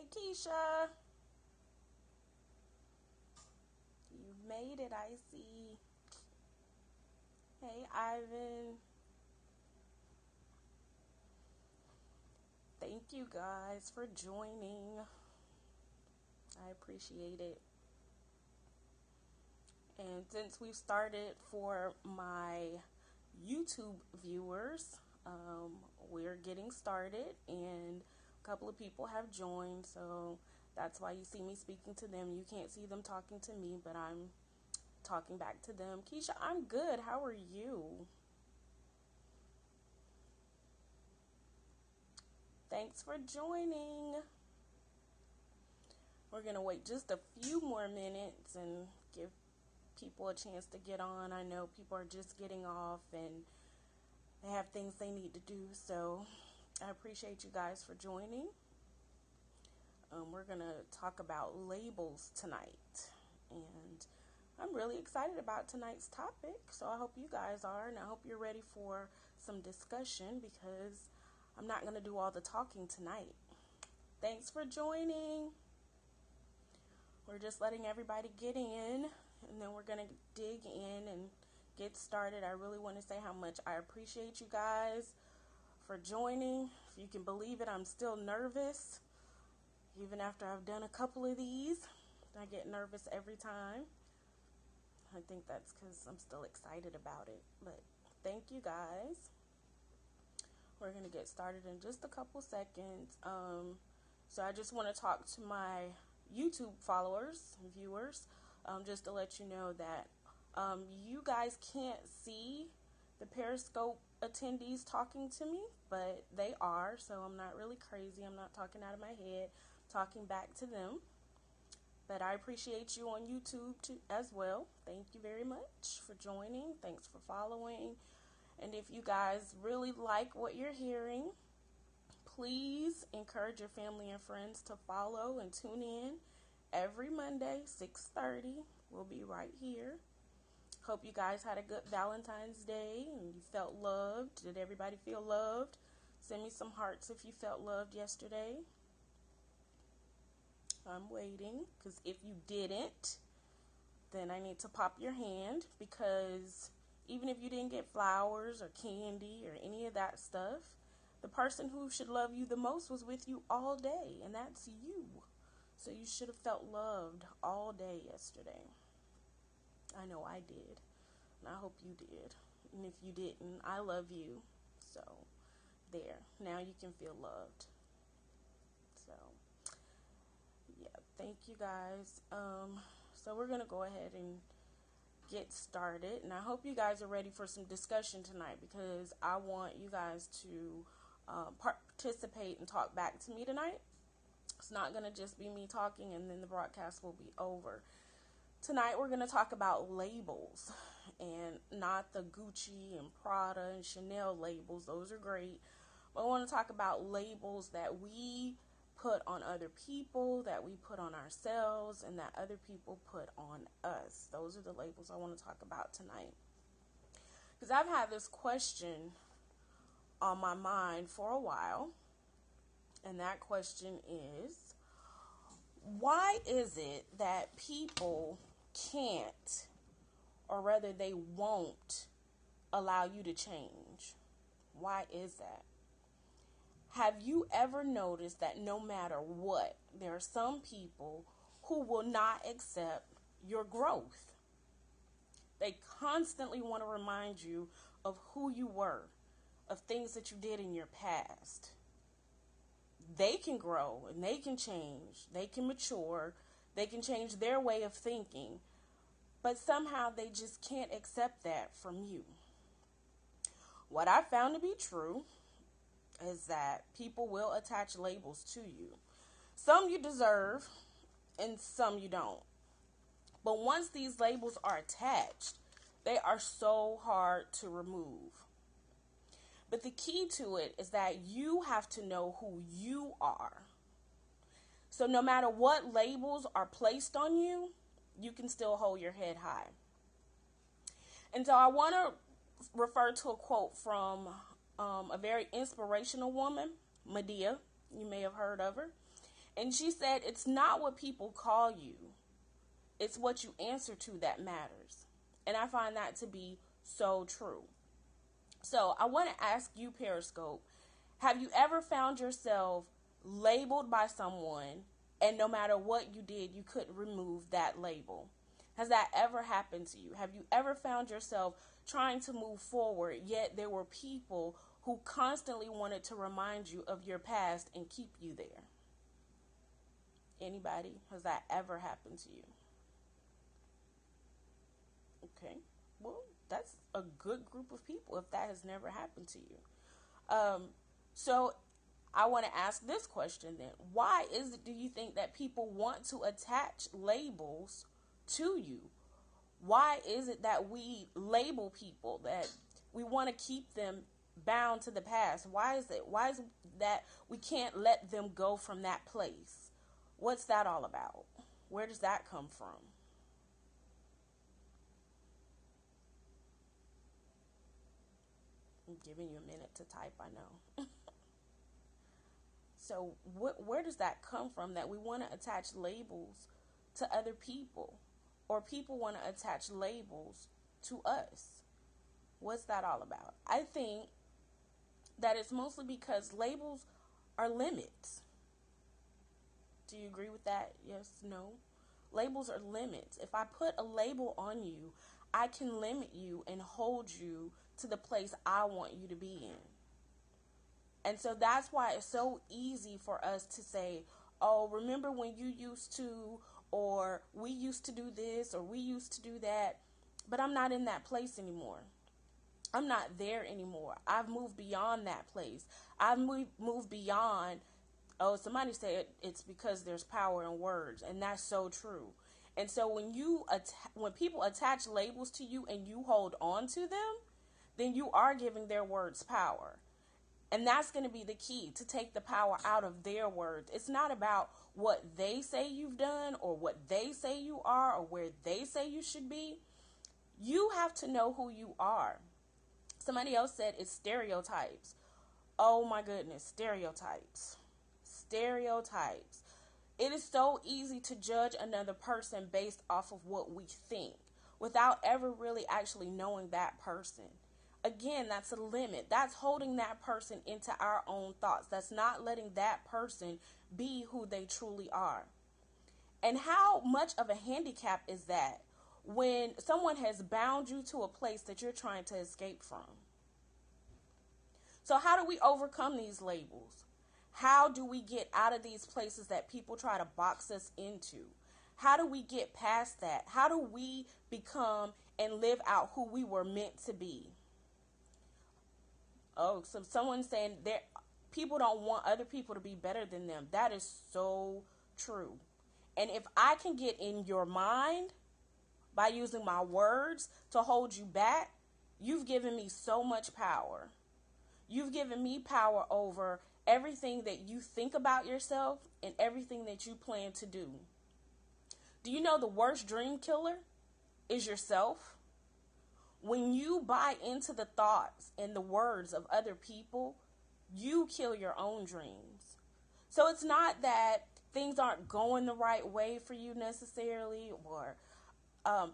Hey, Keisha. You've made it, I see. Hey, Ivan. Thank you guys for joining. I appreciate it. And since we've started for my YouTube viewers, we're getting started, and a couple of people have joined, so that's why you see me speaking to them. You can't see them talking to me, but I'm talking back to them. Keisha, I'm good. How are you? Thanks for joining. We're going to wait just a few more minutes and give people a chance to get on. I know people are just getting off and they have things they need to do, so I appreciate you guys for joining. We're going to talk about labels tonight, and I'm really excited about tonight's topic, so I hope you guys are, and I hope you're ready for some discussion because I'm not going to do all the talking tonight. Thanks for joining. We're just letting everybody get in, and then we're going to dig in and get started. I really want to say how much I appreciate you guys for joining. If you can believe it, I'm still nervous. Even after I've done a couple of these, I get nervous every time. I think that's because I'm still excited about it. But thank you guys. We're going to get started in just a couple seconds. So I just want to talk to my YouTube followers and viewers, just to let you know that you guys can't see the Periscope attendees talking to me, but they are, so I'm not really crazy. I'm not talking out of my head, talking back to them. But I appreciate you on YouTube too, as well. Thank you very much for joining. Thanks for following. And if you guys really like what you're hearing, please encourage your family and friends to follow and tune in every Monday, 6:30. We'll be right here. Hope you guys had a good Valentine's Day and you felt loved. Did everybody feel loved? Send me some hearts if you felt loved yesterday. I'm waiting, because if you didn't, then I need to pop your hand, because even if you didn't get flowers or candy or any of that stuff, the person who should love you the most was with you all day, and that's you. So you should have felt loved all day yesterday. I know I did, and I hope you did. And if you didn't, I love you. So there, now you can feel loved. So yeah, thank you guys. So we're gonna go ahead and get started, and I hope you guys are ready for some discussion tonight, because I want you guys to participate and talk back to me tonight. It's not gonna just be me talking and then the broadcast will be over. Tonight we're gonna talk about labels, and not the Gucci and Prada and Chanel labels. Those are great, but I want to talk about labels that we put on other people, that we put on ourselves, and that other people put on us. Those are the labels I want to talk about tonight. Because I've had this question on my mind for a while, and that question is, why is it that people can't, or rather they won't, allow you to change? Why is that? Have you ever noticed that no matter what, there are some people who will not accept your growth? They constantly want to remind you of who you were, of things that you did in your past. They can grow and they can change, they can mature, they can change their way of thinking, but somehow they just can't accept that from you. What I found to be true is that people will attach labels to you. Some you deserve and some you don't. But once these labels are attached, they are so hard to remove. But the key to it is that you have to know who you are. So no matter what labels are placed on you, you can still hold your head high. And so I want to refer to a quote from a very inspirational woman, Medea. You may have heard of her. And she said, it's not what people call you, it's what you answer to that matters. And I find that to be so true. So I want to ask you, Periscope, have you ever found yourself labeled by someone, and no matter what you did, you couldn't remove that label? Has that ever happened to you? Have you ever found yourself trying to move forward, yet there were people who constantly wanted to remind you of your past and keep you there? Anybody? Has that ever happened to you? Okay. Well, that's a good group of people if that has never happened to you. So I want to ask this question then. Why is it, do you think, that people want to attach labels to you? Why is it that we label people, that we want to keep them bound to the past? Why is it that we can't let them go from that place? What's that all about? Where does that come from? I'm giving you a minute to type, I know. So where does that come from, that we want to attach labels to other people, or people want to attach labels to us? What's that all about? I think that it's mostly because labels are limits. Do you agree with that? Yes, no? Labels are limits. If I put a label on you, I can limit you and hold you to the place I want you to be in. And so that's why it's so easy for us to say, oh, remember when you used to, or we used to do this, or we used to do that. But I'm not in that place anymore. I'm not there anymore. I've moved beyond that place. I've moved beyond, oh, somebody said it's because there's power in words. And that's so true. And so when people attach labels to you and you hold on to them, then you are giving their words power. And that's going to be the key, to take the power out of their words. It's not about what they say you've done, or what they say you are, or where they say you should be. You have to know who you are. Somebody else said it's stereotypes. Oh my goodness, stereotypes. Stereotypes. It is so easy to judge another person based off of what we think, without ever really actually knowing that person. Again, that's a limit. That's holding that person into our own thoughts. That's not letting that person be who they truly are. And how much of a handicap is that when someone has bound you to a place that you're trying to escape from? So how do we overcome these labels? How do we get out of these places that people try to box us into? How do we get past that? How do we become and live out who we were meant to be? Oh, so someone's saying that people don't want other people to be better than them. That is so true. And if I can get in your mind by using my words to hold you back, you've given me so much power. You've given me power over everything that you think about yourself and everything that you plan to do. Do you know the worst dream killer is yourself? When you buy into the thoughts and the words of other people, you kill your own dreams. So it's not that things aren't going the right way for you necessarily, or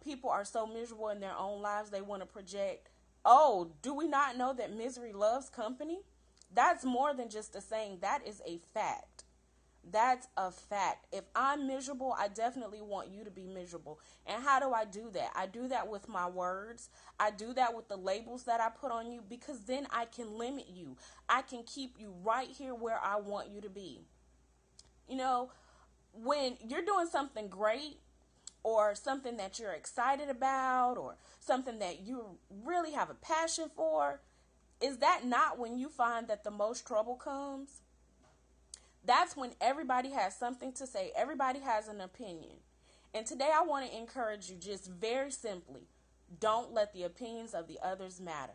people are so miserable in their own lives they want to project, oh, do we not know that misery loves company? That's more than just a saying. That is a fact. That's a fact. If I'm miserable, I definitely want you to be miserable. And how do I do that? I do that with my words. I do that with the labels that I put on you, because then I can limit you. I can keep you right here where I want you to be. You know, when you're doing something great, or something that you're excited about, or something that you really have a passion for, is that not when you find that the most trouble comes? That's when everybody has something to say. Everybody has an opinion. And today I want to encourage you, just very simply, don't let the opinions of the others matter.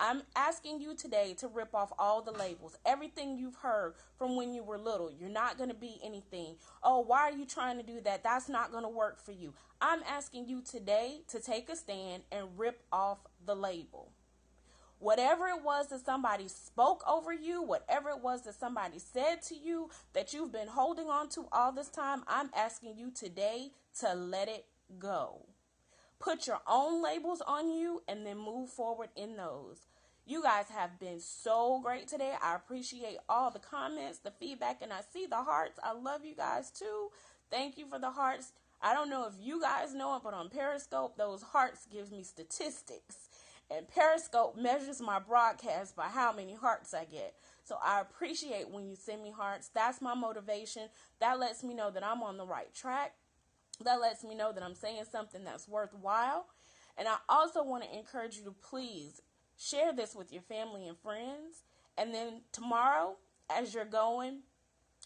I'm asking you today to rip off all the labels, everything you've heard from when you were little. You're not going to be anything. Oh, why are you trying to do that? That's not going to work for you. I'm asking you today to take a stand and rip off the label. Whatever it was that somebody spoke over you, whatever it was that somebody said to you that you've been holding on to all this time, I'm asking you today to let it go. Put your own labels on you and then move forward in those. You guys have been so great today. I appreciate all the comments, the feedback, and I see the hearts. I love you guys too. Thank you for the hearts. I don't know if you guys know it, but on Periscope, those hearts gives me statistics. And Periscope measures my broadcast by how many hearts I get. So I appreciate when you send me hearts. That's my motivation. That lets me know that I'm on the right track. That lets me know that I'm saying something that's worthwhile. And I also want to encourage you to please share this with your family and friends. And then tomorrow, as you're going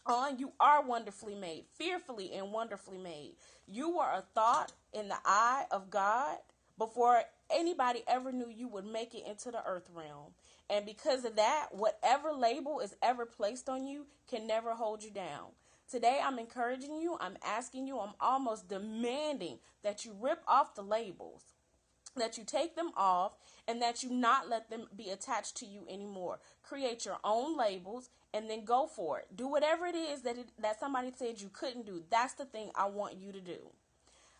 on, you are wonderfully made, fearfully and wonderfully made. You were a thought in the eye of God before anybody ever knew you would make it into the earth realm. And because of that, whatever label is ever placed on you can never hold you down. Today, I'm encouraging you, I'm asking you, I'm almost demanding that you rip off the labels, that you take them off, and that you not let them be attached to you anymore. Create your own labels and then go for it. Do whatever it is that somebody said you couldn't do. That's the thing I want you to do.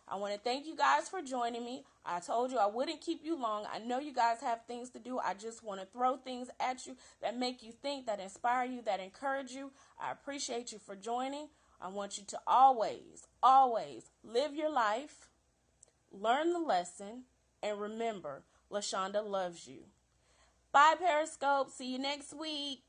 I want to thank you guys for joining me. I told you I wouldn't keep you long. I know you guys have things to do. I just want to throw things at you that make you think, that inspire you, that encourage you. I appreciate you for joining. I want you to always, always live your life, learn the lesson, and remember, LaShonda loves you. Bye, Periscope. See you next week.